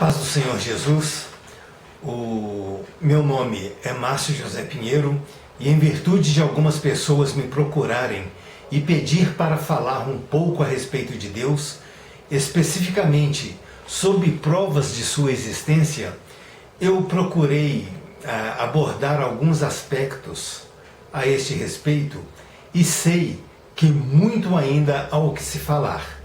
Paz do Senhor Jesus, o meu nome é Márcio José Pinheiro e em virtude de algumas pessoas me procurarem e pedir para falar um pouco a respeito de Deus, especificamente sob provas de sua existência, eu procurei abordar alguns aspectos a este respeito e sei que muito ainda há o que se falar,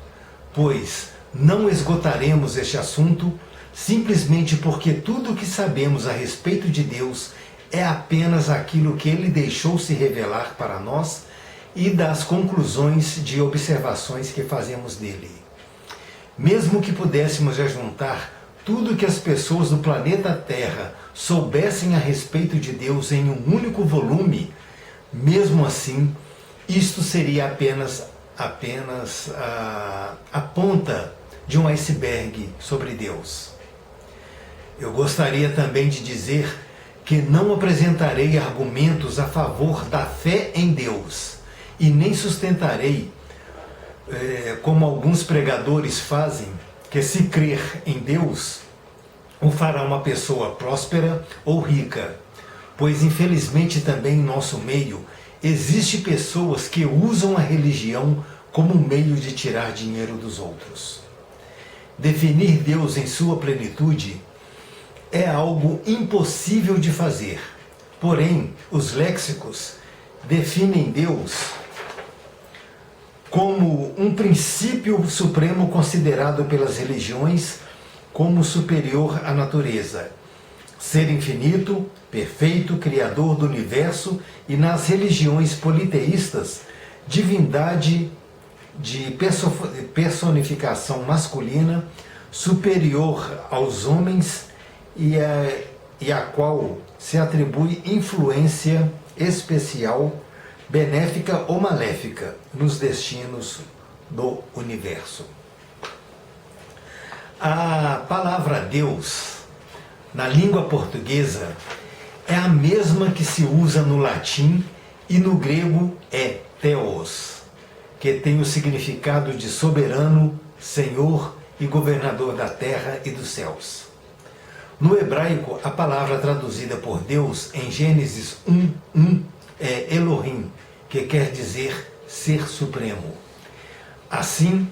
pois não esgotaremos este assunto simplesmente porque tudo o que sabemos a respeito de Deus é apenas aquilo que Ele deixou se revelar para nós e das conclusões de observações que fazemos dele. Mesmo que pudéssemos ajuntar tudo que as pessoas do planeta Terra soubessem a respeito de Deus em um único volume, mesmo assim, isto seria apenas a ponta de um iceberg sobre Deus. Eu gostaria também de dizer que não apresentarei argumentos a favor da fé em Deus e nem sustentarei, como alguns pregadores fazem, que se crer em Deus o fará uma pessoa próspera ou rica, pois infelizmente também em nosso meio existem pessoas que usam a religião como um meio de tirar dinheiro dos outros. Definir Deus em sua plenitude é algo impossível de fazer. Porém, os léxicos definem Deus como um princípio supremo considerado pelas religiões como superior à natureza. Ser infinito, perfeito, criador do universo e nas religiões politeístas, divindade de personificação masculina, superior aos homens e a qual se atribui influência especial, benéfica ou maléfica nos destinos do universo. A palavra Deus, na língua portuguesa, é a mesma que se usa no latim e no grego é Theos, que tem o significado de soberano, senhor e governador da terra e dos céus. No hebraico, a palavra traduzida por Deus em Gênesis 1:1 é Elohim, que quer dizer ser supremo. Assim,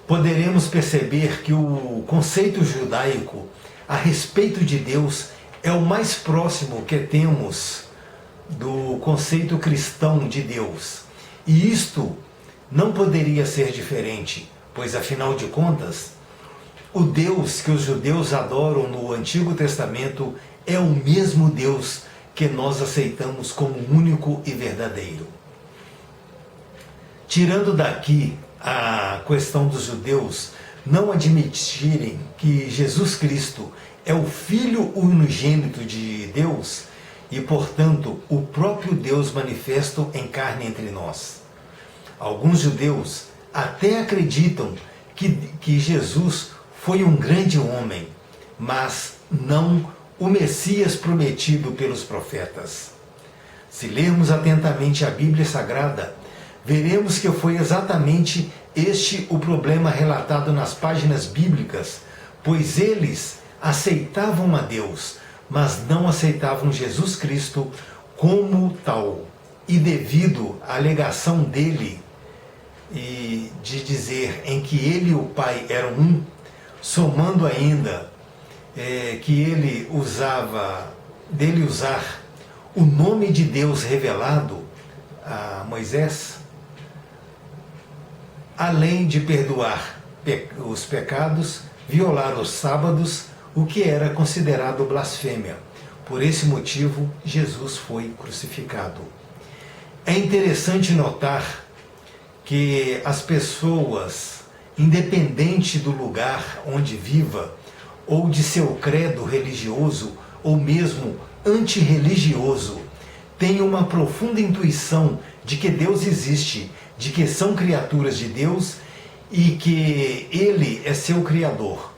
poderemos perceber que o conceito judaico a respeito de Deus é o mais próximo que temos do conceito cristão de Deus. E isto não poderia ser diferente, pois afinal de contas, o Deus que os judeus adoram no Antigo Testamento é o mesmo Deus que nós aceitamos como único e verdadeiro. Tirando daqui a questão dos judeus não admitirem que Jesus Cristo é o Filho unigênito de Deus e, portanto, o próprio Deus manifesto em carne entre nós. Alguns judeus até acreditam que Jesus foi um grande homem, mas não o Messias prometido pelos profetas. Se lermos atentamente a Bíblia Sagrada, veremos que foi exatamente este o problema relatado nas páginas bíblicas, pois eles aceitavam a Deus, mas não aceitavam Jesus Cristo como tal. E devido à alegação dele e de dizer em que ele e o Pai eram um, somando ainda que ele usar o nome de Deus revelado a Moisés, além de perdoar os pecados, violar os sábados, o que era considerado blasfêmia. Por esse motivo, Jesus foi crucificado. É interessante notar que as pessoas, independente do lugar onde viva, ou de seu credo religioso, ou mesmo antirreligioso, têm uma profunda intuição de que Deus existe, de que são criaturas de Deus e que Ele é seu Criador.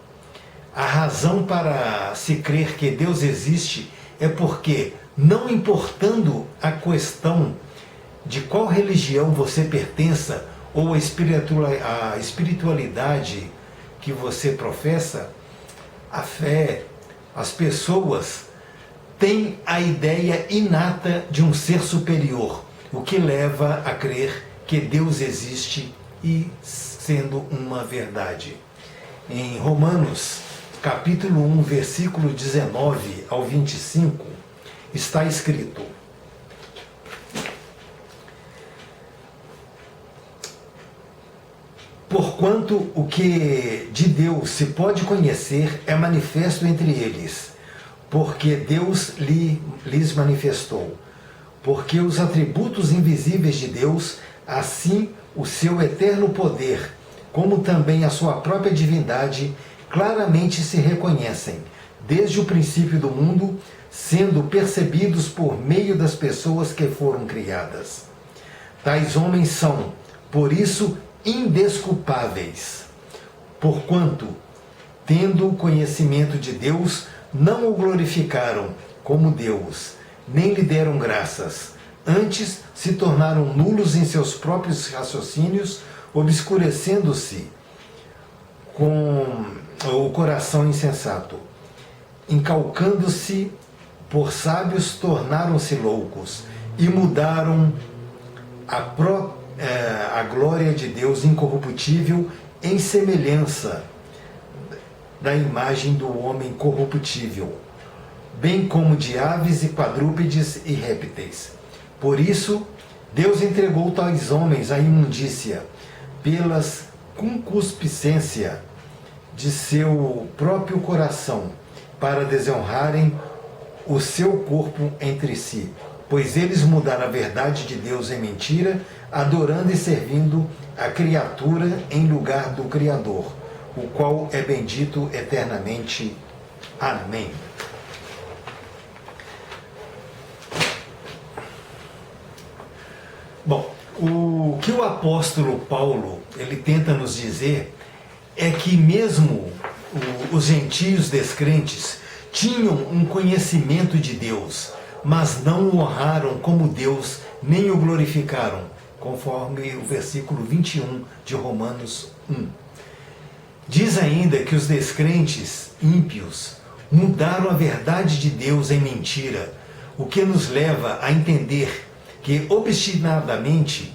A razão para se crer que Deus existe é porque, não importando a questão de qual religião você pertença ou a espiritualidade que você professa, a fé, as pessoas têm a ideia inata de um ser superior, o que leva a crer que Deus existe e sendo uma verdade. Em Romanos, capítulo 1, versículo 19 ao 25, está escrito: porquanto o que de Deus se pode conhecer é manifesto entre eles, porque Deus lhes manifestou. Porque os atributos invisíveis de Deus, assim o seu eterno poder, como também a sua própria divindade, claramente se reconhecem, desde o princípio do mundo, sendo percebidos por meio das pessoas que foram criadas. Tais homens são, por isso, indesculpáveis, porquanto, tendo o conhecimento de Deus, não o glorificaram como Deus, nem lhe deram graças. Antes, se tornaram nulos em seus próprios raciocínios, obscurecendo-se com o coração insensato. Encalcando-se por sábios, tornaram-se loucos e mudaram a glória de Deus incorruptível em semelhança da imagem do homem corruptível, bem como de aves e quadrúpedes e répteis. Por isso, Deus entregou tais homens à imundícia, pelas concupiscência de seu próprio coração, para desonrarem o seu corpo entre si, pois eles mudaram a verdade de Deus em mentira, adorando e servindo a criatura em lugar do Criador, o qual é bendito eternamente. Amém. Bom, o que o apóstolo Paulo ele tenta nos dizer é que mesmo os gentios descrentes tinham um conhecimento de Deus, mas não o honraram como Deus, nem o glorificaram, conforme o versículo 21 de Romanos 1. Diz ainda que os descrentes ímpios mudaram a verdade de Deus em mentira, o que nos leva a entender que obstinadamente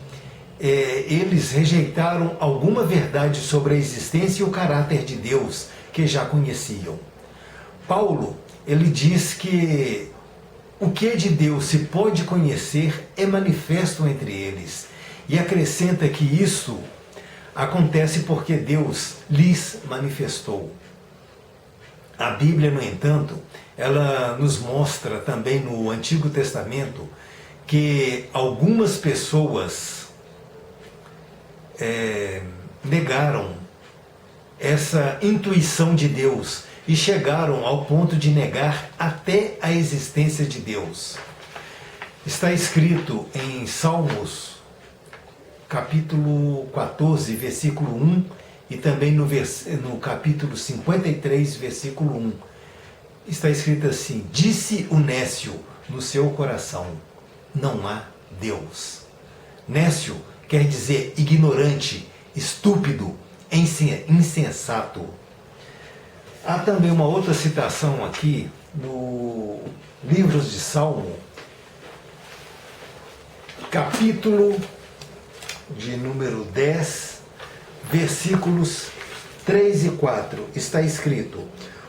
eles rejeitaram alguma verdade sobre a existência e o caráter de Deus que já conheciam. Paulo, ele diz que o que de Deus se pode conhecer é manifesto entre eles, e acrescenta que isso acontece porque Deus lhes manifestou. A Bíblia, no entanto, ela nos mostra também no Antigo Testamento que algumas pessoas negaram essa intuição de Deus e chegaram ao ponto de negar até a existência de Deus. Está escrito em Salmos, capítulo 14, versículo 1, e também no capítulo 53, versículo 1. Está escrito assim: disse o nécio no seu coração, não há Deus. Nécio quer dizer ignorante, estúpido, insensato. Há também uma outra citação aqui no Livros de Salmo, capítulo de número 10, versículos 3 e 4. Está escrito: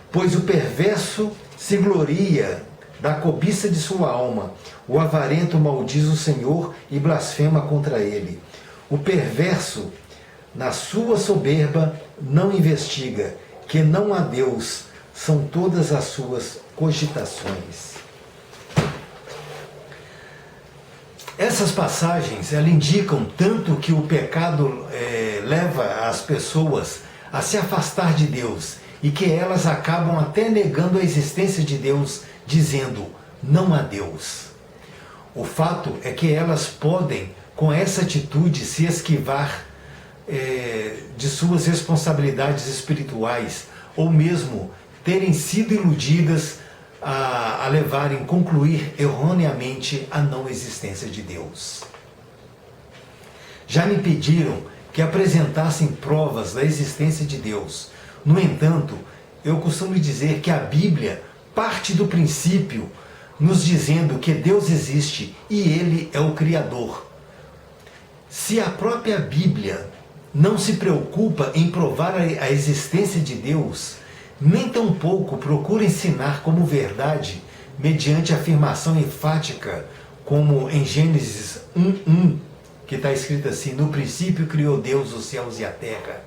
pois o perverso se gloria da cobiça de sua alma, o avarento maldiz o Senhor e blasfema contra ele. O perverso, na sua soberba, não investiga, que não há Deus, são todas as suas cogitações. Essas passagens, elas indicam tanto que o pecado leva as pessoas a se afastar de Deus, e que elas acabam até negando a existência de Deus, dizendo, não há Deus. O fato é que elas podem, com essa atitude, se esquivar de suas responsabilidades espirituais, ou mesmo terem sido iludidas a levarem, concluir erroneamente a não existência de Deus. Já me pediram que apresentassem provas da existência de Deus. No entanto, eu costumo dizer que a Bíblia parte do princípio nos dizendo que Deus existe e Ele é o Criador. Se a própria Bíblia não se preocupa em provar a existência de Deus, nem tampouco procura ensinar como verdade, mediante afirmação enfática, como em Gênesis 1:1, que está escrito assim: no princípio criou Deus os céus e a terra,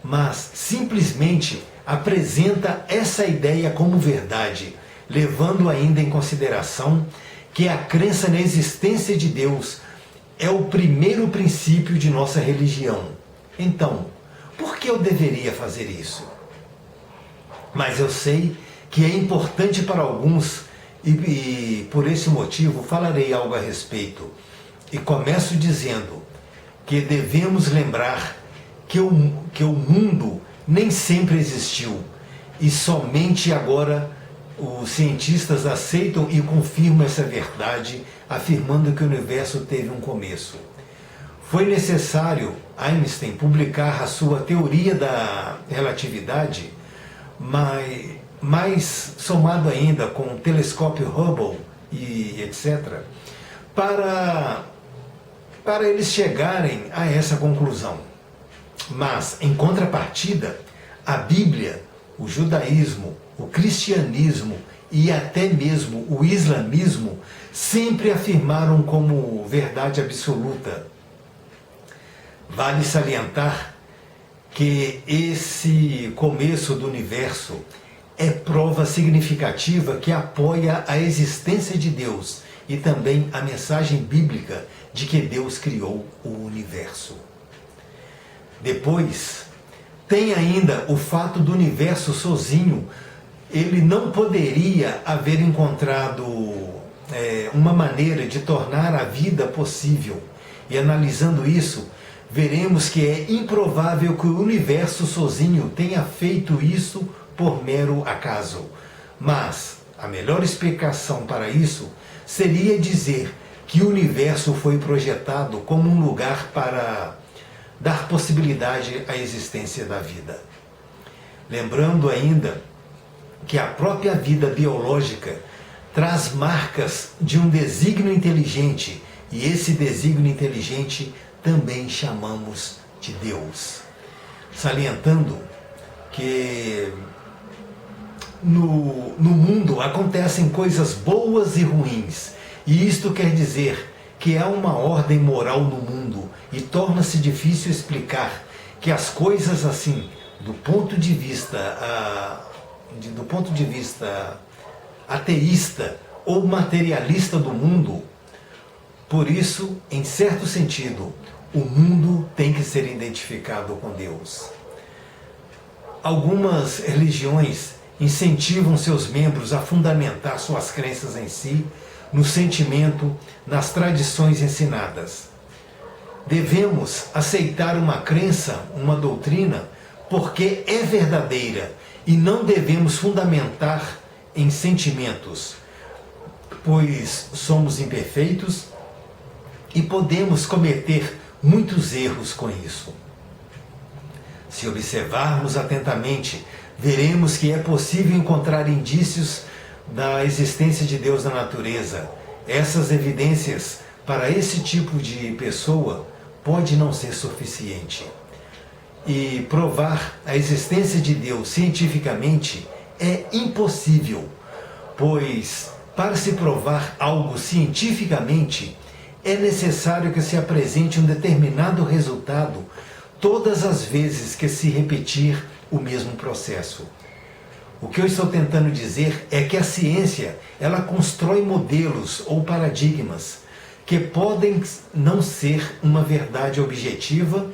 mas simplesmente apresenta essa ideia como verdade, levando ainda em consideração que a crença na existência de Deus é o primeiro princípio de nossa religião. Então, por que eu deveria fazer isso? Mas eu sei que é importante para alguns e por esse motivo falarei algo a respeito. E começo dizendo que devemos lembrar que o mundo nem sempre existiu e somente agora os cientistas aceitam e confirmam essa verdade, afirmando que o universo teve um começo. Foi necessário Einstein publicar a sua teoria da relatividade, mas somado ainda com o telescópio Hubble e etc., para eles chegarem a essa conclusão. Mas, em contrapartida, a Bíblia, o judaísmo, o cristianismo e até mesmo o islamismo sempre afirmaram como verdade absoluta. Vale salientar que esse começo do universo é prova significativa que apoia a existência de Deus e também a mensagem bíblica de que Deus criou o universo. Depois, tem ainda o fato do universo sozinho. Ele não poderia haver encontrado uma maneira de tornar a vida possível. E analisando isso, veremos que é improvável que o universo sozinho tenha feito isso por mero acaso. Mas a melhor explicação para isso seria dizer que o universo foi projetado como um lugar para dar possibilidade à existência da vida. Lembrando ainda que a própria vida biológica traz marcas de um desígnio inteligente, e esse desígnio inteligente também chamamos de Deus. Salientando que no mundo acontecem coisas boas e ruins, e isto quer dizer que há uma ordem moral no mundo, e torna-se difícil explicar que as coisas assim, do ponto de vista ateísta ou materialista do mundo. Por isso, em certo sentido, o mundo tem que ser identificado com Deus. Algumas religiões incentivam seus membros a fundamentar suas crenças em si, no sentimento, nas tradições ensinadas. Devemos aceitar uma crença, uma doutrina, porque é verdadeira, e não devemos fundamentar em sentimentos, pois somos imperfeitos e podemos cometer muitos erros com isso. Se observarmos atentamente, veremos que é possível encontrar indícios da existência de Deus na natureza. Essas evidências para esse tipo de pessoa pode não ser suficiente. E provar a existência de Deus cientificamente é impossível, pois para se provar algo cientificamente é necessário que se apresente um determinado resultado todas as vezes que se repetir o mesmo processo. O que eu estou tentando dizer é que a ciência, ela constrói modelos ou paradigmas que podem não ser uma verdade objetiva,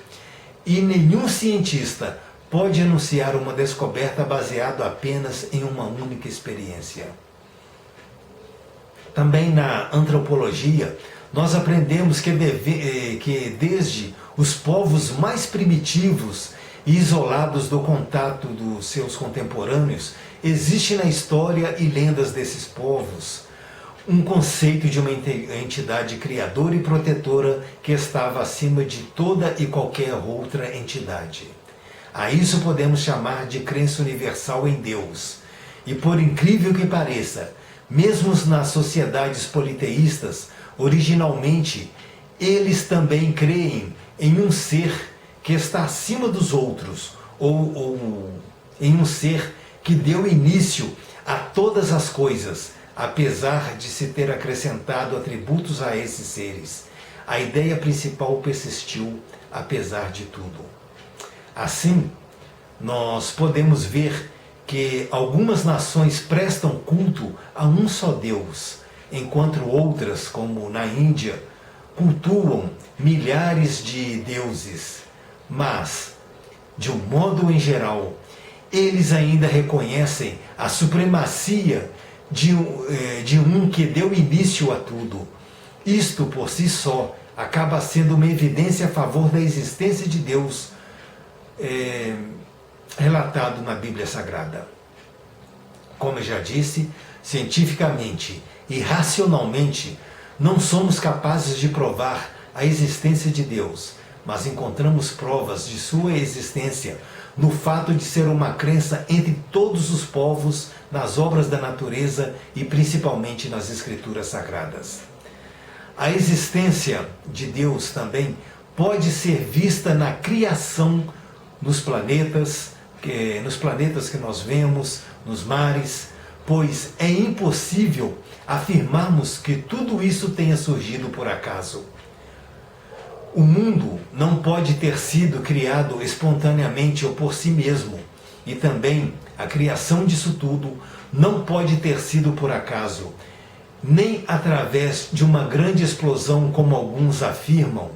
e nenhum cientista pode anunciar uma descoberta baseada apenas em uma única experiência. Também na antropologia, nós aprendemos que desde os povos mais primitivos e isolados do contato dos seus contemporâneos, existe na história e lendas desses povos um conceito de uma entidade criadora e protetora que estava acima de toda e qualquer outra entidade. A isso podemos chamar de crença universal em Deus. E por incrível que pareça, mesmo nas sociedades politeístas, originalmente, eles também creem em um ser que está acima dos outros, ou em um ser que deu início a todas as coisas, apesar de se ter acrescentado atributos a esses seres. A ideia principal persistiu, apesar de tudo. Assim, nós podemos ver que algumas nações prestam culto a um só Deus, enquanto outras, como na Índia, cultuam milhares de deuses. Mas, de um modo em geral, eles ainda reconhecem a supremacia de um que deu início a tudo. Isto, por si só, acaba sendo uma evidência a favor da existência de Deus, relatado na Bíblia Sagrada. Como eu já disse, cientificamente e racionalmente, não somos capazes de provar a existência de Deus, mas encontramos provas de sua existência no fato de ser uma crença entre todos os povos, nas obras da natureza e principalmente nas Escrituras Sagradas. A existência de Deus também pode ser vista na criação nos planetas que nós vemos, nos mares, pois é impossível afirmarmos que tudo isso tenha surgido por acaso. O mundo não pode ter sido criado espontaneamente ou por si mesmo, e também a criação disso tudo não pode ter sido por acaso, nem através de uma grande explosão como alguns afirmam.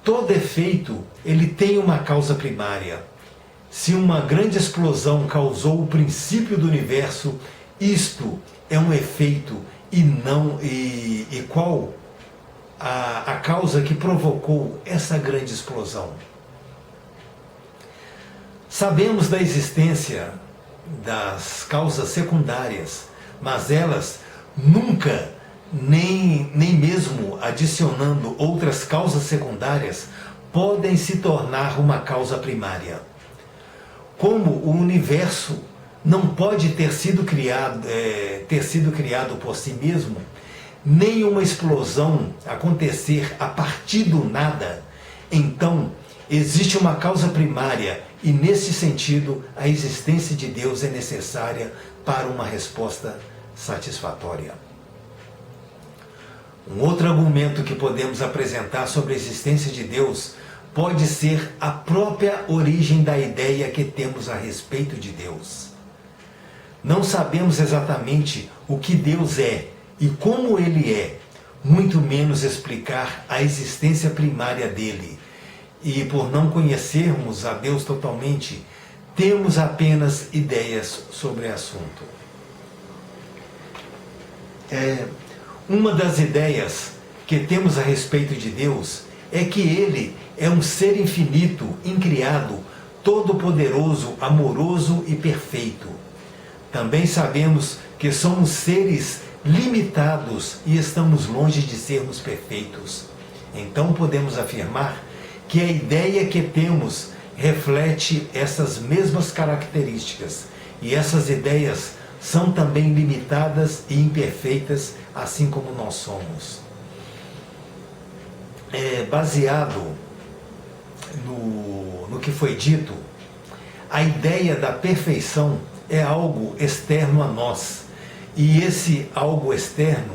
Todo efeito, ele tem uma causa primária. Se uma grande explosão causou o princípio do universo, isto é um efeito e qual a causa que provocou essa grande explosão? Sabemos da existência das causas secundárias, mas elas nunca, nem mesmo adicionando outras causas secundárias, podem se tornar uma causa primária. Como o universo não pode ter sido criado por si mesmo, nem uma explosão acontecer a partir do nada, então existe uma causa primária e, nesse sentido, a existência de Deus é necessária para uma resposta satisfatória. Um outro argumento que podemos apresentar sobre a existência de Deus pode ser a própria origem da ideia que temos a respeito de Deus. Não sabemos exatamente o que Deus é e como Ele é, muito menos explicar a existência primária dele. E por não conhecermos a Deus totalmente, temos apenas ideias sobre o assunto. Uma das ideias que temos a respeito de Deus é que Ele é um ser infinito, incriado, todo-poderoso, amoroso e perfeito. Também sabemos que somos seres limitados e estamos longe de sermos perfeitos. Então podemos afirmar que a ideia que temos reflete essas mesmas características, e essas ideias são também limitadas e imperfeitas, assim como nós somos. Baseado no que foi dito, a ideia da perfeição é algo externo a nós, e esse algo externo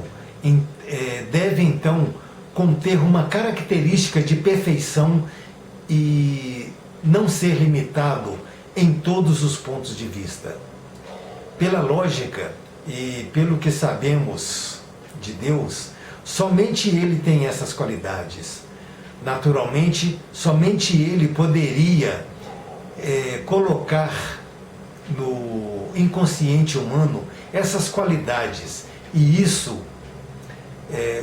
deve então conter uma característica de perfeição e não ser limitado em todos os pontos de vista. Pela lógica e pelo que sabemos de Deus, somente Ele tem essas qualidades. Naturalmente, somente Ele poderia colocar no inconsciente humano essas qualidades, e isso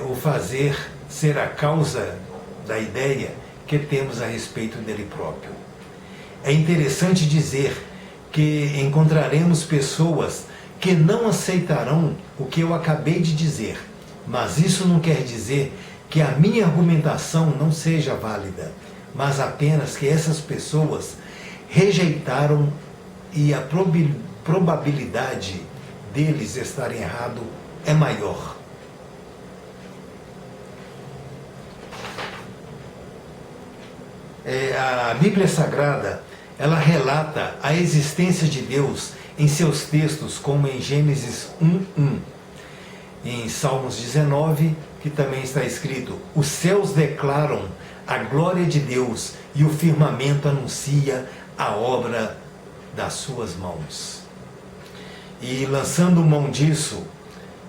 o fazer ser a causa da ideia que temos a respeito dele próprio. É interessante dizer que encontraremos pessoas que não aceitarão o que eu acabei de dizer, mas isso não quer dizer que a minha argumentação não seja válida. mas apenas que essas pessoas rejeitaram e a probabilidade deles estarem errados é maior. A Bíblia Sagrada, ela relata a existência de Deus em seus textos, como em Gênesis 1:1. Em Salmos 19, que também está escrito: os céus declaram a glória de Deus e o firmamento anuncia a obra das suas mãos. E lançando mão disso,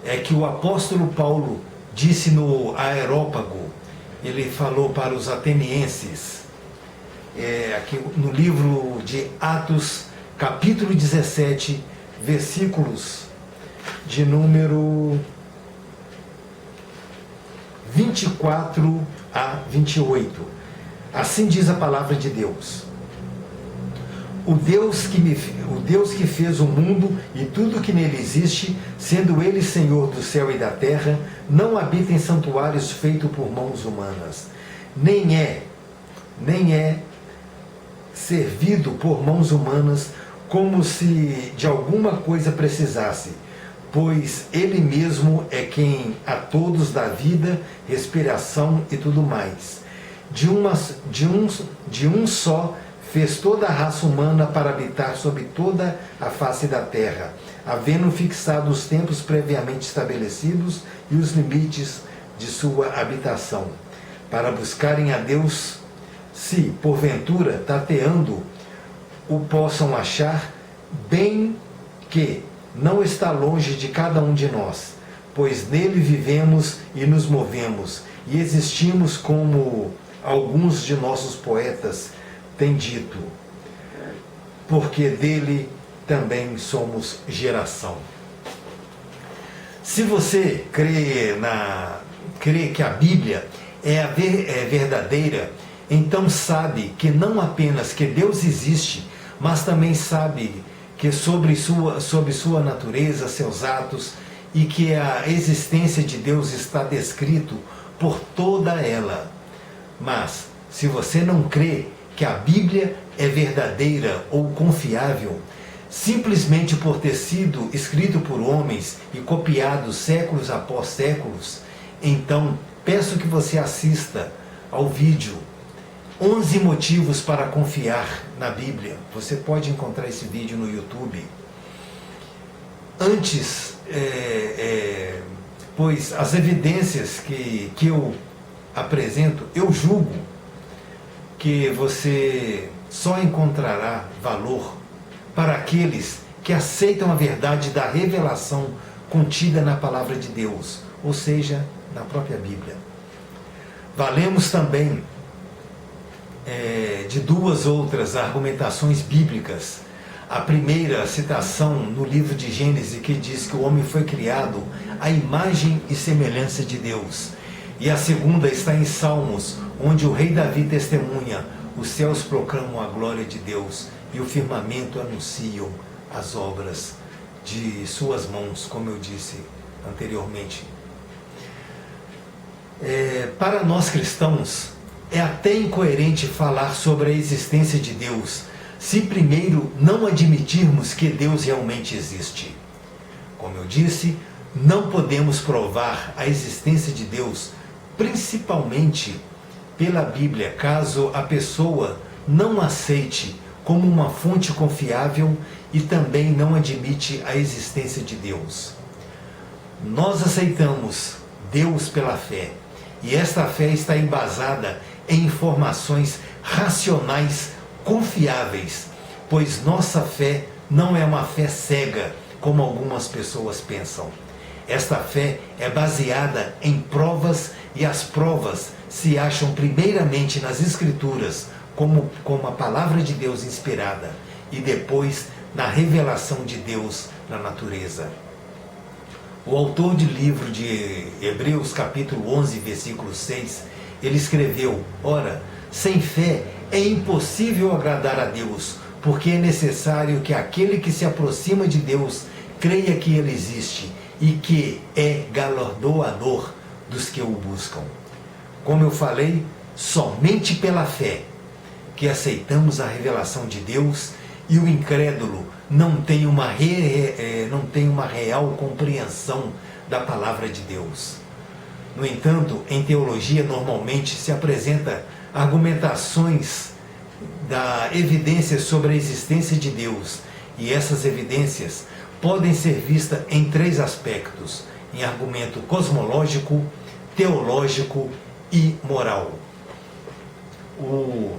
é que o apóstolo Paulo disse no Areópago, ele falou para os atenienses, aqui no livro de Atos, capítulo 17, versículos de número 24 a 28. Assim diz a palavra de Deus: O Deus que fez o mundo e tudo que nele existe, sendo ele Senhor do céu e da terra, não habita em santuários feitos por mãos humanas, nem é servido por mãos humanas como se de alguma coisa precisasse, pois ele mesmo é quem a todos dá vida, respiração e tudo mais. De um só fez toda a raça humana para habitar sobre toda a face da terra, havendo fixado os tempos previamente estabelecidos e os limites de sua habitação, para buscarem a Deus, se, porventura, tateando, o possam achar, bem que não está longe de cada um de nós, pois nele vivemos e nos movemos, e existimos, como alguns de nossos poetas têm dito, porque dele também somos geração. Se você crê que a Bíblia é verdadeira, então sabe que não apenas que Deus existe, mas também sabe que sobre sua natureza, seus atos, e que a existência de Deus está descrito por toda ela. Mas, se você não crê que a Bíblia é verdadeira ou confiável, simplesmente por ter sido escrito por homens e copiado séculos após séculos, então peço que você assista ao vídeo 11 motivos para confiar na Bíblia. Você pode encontrar esse vídeo no YouTube. Antes, pois as evidências que eu apresento, eu julgo que você só encontrará valor para aqueles que aceitam a verdade da revelação contida na palavra de Deus, ou seja, na própria Bíblia. Valemos também de duas outras argumentações bíblicas. A primeira citação no livro de Gênesis, que diz que o homem foi criado à imagem e semelhança de Deus. E a segunda está em Salmos, onde o rei Davi testemunha: os céus proclamam a glória de Deus e o firmamento anunciam as obras de suas mãos, como eu disse anteriormente. Para nós cristãos, é até incoerente falar sobre a existência de Deus, se primeiro não admitirmos que Deus realmente existe. Como eu disse, não podemos provar a existência de Deus, principalmente pela Bíblia, caso a pessoa não aceite como uma fonte confiável e também não admite a existência de Deus. Nós aceitamos Deus pela fé, e esta fé está embasada em informações racionais confiáveis, pois nossa fé não é uma fé cega, como algumas pessoas pensam. Esta fé é baseada em provas, e as provas se acham primeiramente nas Escrituras, como a palavra de Deus inspirada, e depois na revelação de Deus na natureza. O autor do livro de Hebreus, capítulo 11, versículo 6, ele escreveu: ora, sem fé é impossível agradar a Deus, porque é necessário que aquele que se aproxima de Deus creia que Ele existe e que é galardoador dos que o buscam. Como eu falei, somente pela fé que aceitamos a revelação de Deus e o incrédulo não tem uma real compreensão da palavra de Deus. No entanto, em teologia normalmente se apresenta argumentações da evidência sobre a existência de Deus, e essas evidências podem ser vistas em três aspectos: em argumento cosmológico, teológico e moral. O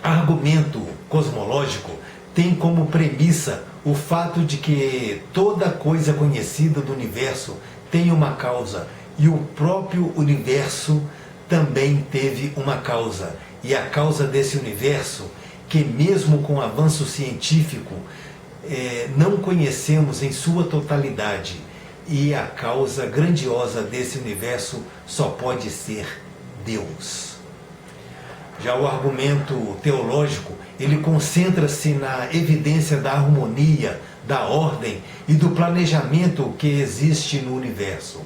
argumento cosmológico tem como premissa o fato de que toda coisa conhecida do universo tem uma causa, e o próprio universo também teve uma causa. E a causa desse universo, que mesmo com o avanço científico, não conhecemos em sua totalidade, e a causa grandiosa desse universo só pode ser Deus. Já o argumento teológico, ele concentra-se na evidência da harmonia, da ordem e do planejamento que existe no universo.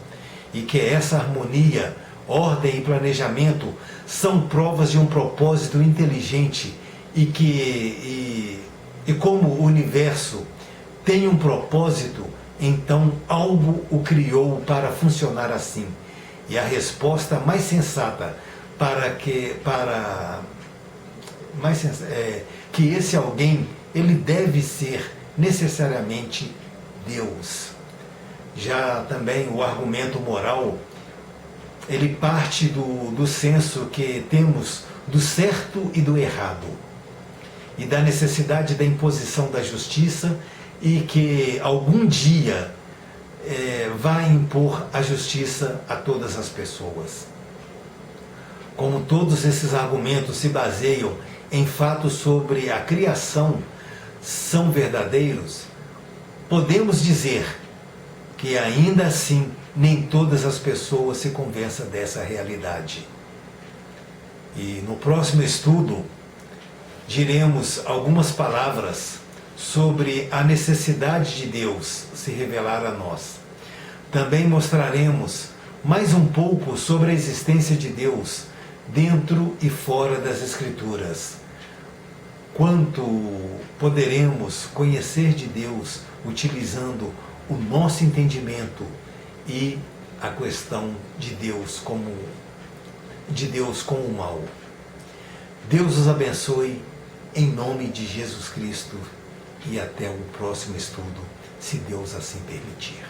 E que essa harmonia, ordem e planejamento são provas de um propósito inteligente, e como o universo tem um propósito, então algo o criou para funcionar assim. E a resposta mais sensata que esse alguém, ele deve ser necessariamente Deus. Já também o argumento moral, ele parte do senso que temos do certo e do errado, e da necessidade da imposição da justiça, e que algum dia vai impor a justiça a todas as pessoas. Como todos esses argumentos se baseiam em fatos sobre a criação são verdadeiros, podemos dizer que ainda assim nem todas as pessoas se convencem dessa realidade. E no próximo estudo diremos algumas palavras sobre a necessidade de Deus se revelar a nós. Também mostraremos mais um pouco sobre a existência de Deus dentro e fora das Escrituras. Quanto poderemos conhecer de Deus utilizando o nosso entendimento e a questão de Deus com o mal. Deus os abençoe em nome de Jesus Cristo, e até o próximo estudo, se Deus assim permitir.